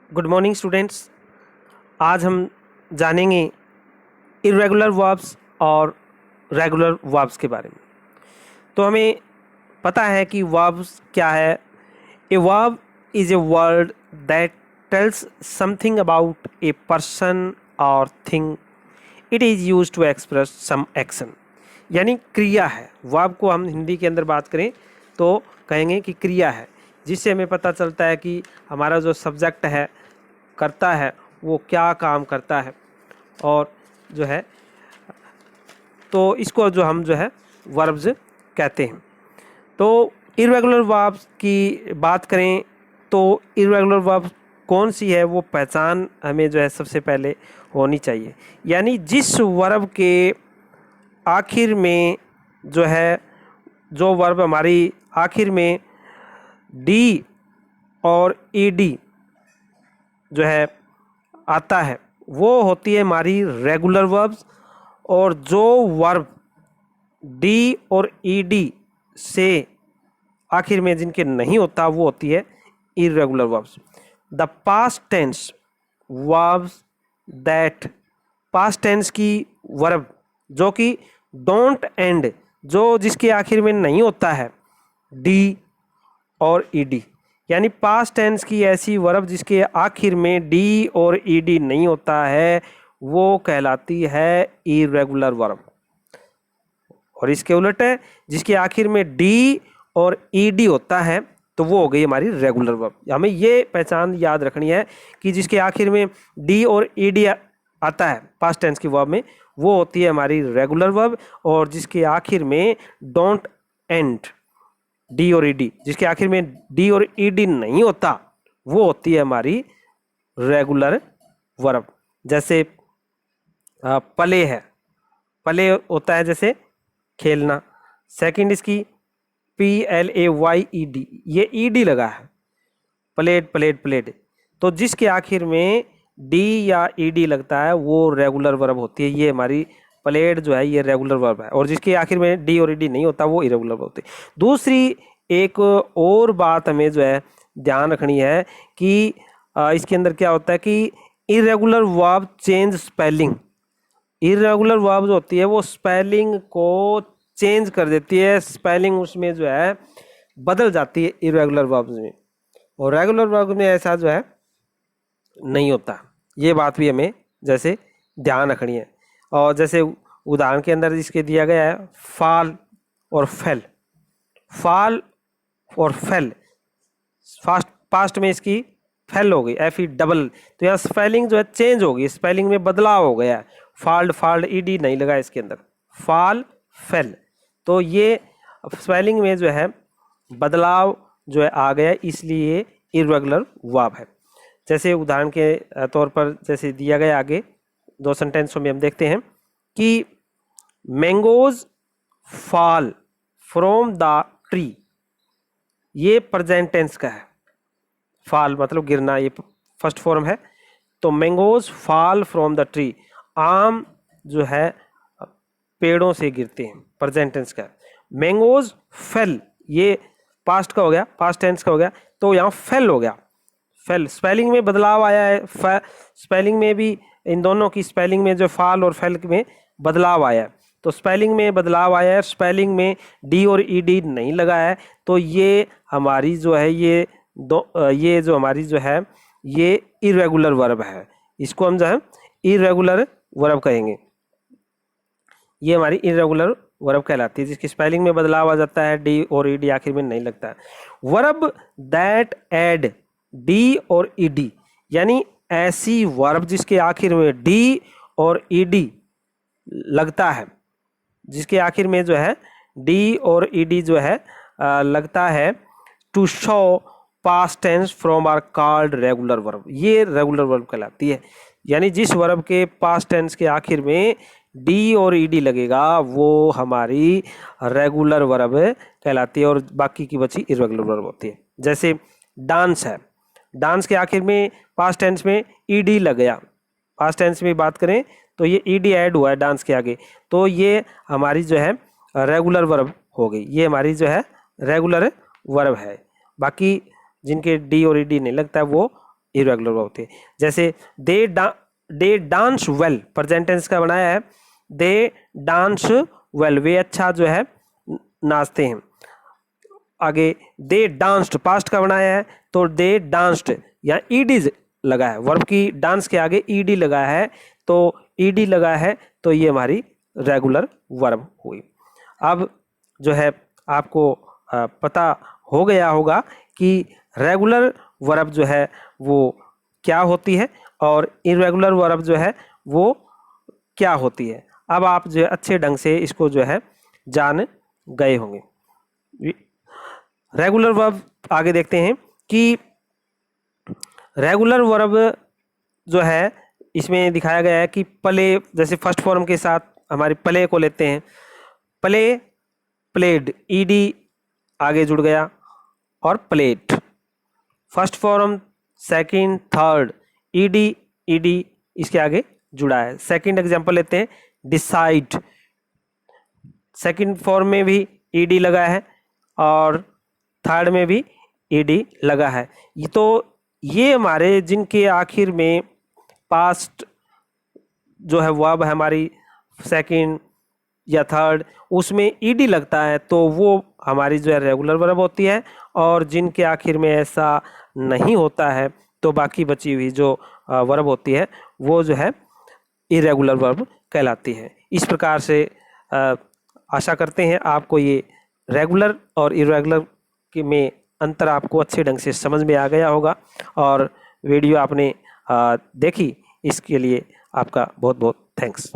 Good morning students. आज हम जानेंगे इर्रेगुलर वर्ब्स और रेगुलर वर्ब्स के बारे में। तो हमें पता है कि वर्ब्स क्या है। A verb is a word that tells something about a person और thing. It is use to express some action, यानी क्रिया है। वर्ब को हम हिंदी के अंदर बात करें तो कहेंगे कि क्रिया है, जिससे हमें पता चलता है कि हमारा जो सब्जेक्ट है करता है वो क्या काम करता है, और जो है तो इसको जो हम जो है वर्ब्स कहते हैं। तो इर्रेगुलर वर्ब्स की बात करें तो इर्रेगुलर वर्ब कौन सी है वो पहचान हमें जो है सबसे पहले होनी चाहिए। यानी जिस वर्ब के आखिर में जो है, जो वर्ब हमारी आखिर में डी और ईडी जो है आता है वो होती है हमारी रेगुलर वर्ब्स, और जो वर्ब डी और ईडी से आखिर में जिनके नहीं होता वो होती है irregular verbs. The past tense verbs that, past tense की वर्ब जो कि डोंट एंड, जो जिसके आखिर में नहीं होता है डी और ईडी, यानी पास्ट टेंस की ऐसी वर्ब जिसके आखिर में डी और ईडी नहीं होता है वो कहलाती है इर्रेगुलर वर्ब। और इसके उलट है, जिसके आखिर में डी और ईडी होता है तो वो हो गई हमारी रेगुलर वर्ब। हमें ये पहचान याद रखनी है कि जिसके आखिर में डी और ईडी आता है पास्ट टेंस की वर्ब में वो होती है हमारी रेगुलर वर्ब, और जिसके आखिर में डोंट एंड डी और ईडी, जिसके आखिर में डी और ईडी नहीं होता वो होती है हमारी रेगुलर वर्ब। जैसे प्ले है, प्ले होता है जैसे खेलना। सेकंड इसकी PLAYED, ये ईडी लगा है, प्लेड प्लेड प्लेड। तो जिसके आखिर में डी या ईडी लगता है वो रेगुलर वर्ब होती है। ये हमारी प्लेड जो है ये रेगुलर वर्ब है, और जिसके आखिर में डी और ईडी नहीं होता वो इरेगुलर वर्ब होती है। दूसरी एक और बात हमें जो है ध्यान रखनी है कि इसके अंदर क्या होता है कि irregular verb change spelling. Irregular verb जो होती है वो स्पेलिंग को चेंज कर देती है, स्पेलिंग उसमें जो है बदल जाती है इरेगुलर वर्ब्स में, और रेगुलर वर्ब में ऐसा जो है नहीं होता। ये बात भी हमें जैसे ध्यान रखनी है। और जैसे उदाहरण के अंदर इसके दिया गया है फॉल और फेल। फॉल और फेल, पास्ट में इसकी फेल हो गई FE डबल, तो यहाँ स्पेलिंग जो है चेंज हो गई, स्पेलिंग में बदलाव हो गया है। फॉल्ड फॉल्ड ईडी नहीं लगा इसके अंदर, फॉल फेल, तो ये स्पेलिंग में जो है बदलाव जो है आ गया, इसलिए इर्रेगुलर वर्ब है। जैसे उदाहरण के तौर पर जैसे दिया गया आगे दो सेंटेंसों में हम देखते हैं कि mangoes fall from the tree, ये प्रेजेंट टेंस का है। फॉल मतलब गिरना, ये फर्स्ट फॉर्म है। तो mangoes fall from the tree, आम जो है पेड़ों से गिरते हैं, प्रेजेंट टेंस का। मैंगोज फेल, ये पास्ट का हो गया, पास्ट टेंस का हो गया, तो यहाँ फेल हो गया। फेल स्पेलिंग में बदलाव आया है, स्पेलिंग में भी इन दोनों की स्पेलिंग में जो फॉल और फेल में बदलाव आया है, तो स्पेलिंग में बदलाव आया है, स्पेलिंग में डी और ईडी नहीं लगा है, तो ये हमारी जो है ये जो हमारी जो है ये इरेगुलर वर्ब है। इसको हम जो है इरेगुलर वर्ब कहेंगे। ये हमारी इरेगुलर वर्ब कहलाती है, जिसकी स्पेलिंग में बदलाव आ जाता है, डी और ईडी आखिर में नहीं लगता है। वर्ब दैट ऐड डी और ईडी, यानी ऐसी वर्ब जिसके आखिर में डी और ईडी लगता है, जिसके आखिर में जो है डी और ईडी जो है लगता है, to show past tense from are called regular verb, ये रेगुलर वर्ब कहलाती है। यानी जिस वर्ब के पास्ट टेंस के आखिर में डी और ईडी लगेगा वो हमारी रेगुलर वर्ब कहलाती है, और बाकी की बची इरेगुलर वर्ब होती है। जैसे डांस है, डांस के आखिर में पास्ट टेंस में ईडी लग गया, पास्ट टेंस में बात करें तो ये ईडी ऐड हुआ है डांस के आगे, तो ये हमारी जो है रेगुलर वर्ब हो गई, ये हमारी जो है रेगुलर वर्ब है। बाकी जिनके डी और ईडी नहीं लगता है वो इरेगुलर वर्ब होती है। जैसे दे डांस वेल, प्रेजेंट टेंस का बनाया है, दे डांस वेल, वे अच्छा जो है नाचते हैं। आगे दे डांस्ड, पास्ट का बनाया है, तो दे डांस्ड, या ईडी लगा है, वर्ब की डांस के आगे ईडी लगा है, तो ईडी लगा है तो ये हमारी रेगुलर वर्ब हुई। अब जो है आपको पता हो गया होगा कि रेगुलर वर्ब जो है वो क्या होती है और इरेगुलर वर्ब जो है वो क्या होती है। अब आप जो है अच्छे ढंग से इसको जो है जान गए होंगे। रेगुलर वर्ब आगे देखते हैं कि रेगुलर वर्ब जो है इसमें दिखाया गया है कि प्ले, जैसे फर्स्ट फॉर्म के साथ हमारी प्ले को लेते हैं, प्ले, प्लेड, ईडी आगे जुड़ गया, और plate. First form, second, third, ED, ED इसके आगे जुड़ा है। सेकंड एग्जांपल लेते हैं, डिसाइड, सेकंड फॉर्म में भी ईडी लगा है और थर्ड में भी ईडी लगा है। ये हमारे जिनके आखिर में पास्ट जो है वर्ब है हमारी सेकंड या थर्ड, उसमें ईडी लगता है तो वो हमारी जो है रेगुलर वर्ब होती है, और जिनके आखिर में ऐसा नहीं होता है तो बाकी बची हुई जो वर्ब होती है वो जो है इरेगुलर वर्ब कहलाती है। इस प्रकार से आशा करते हैं आपको ये रेगुलर और इरेगुलर में अंतर आपको अच्छे ढंग से समझ में आ गया होगा, और वीडियो आपने देखी इसके लिए आपका बहुत बहुत थैंक्स।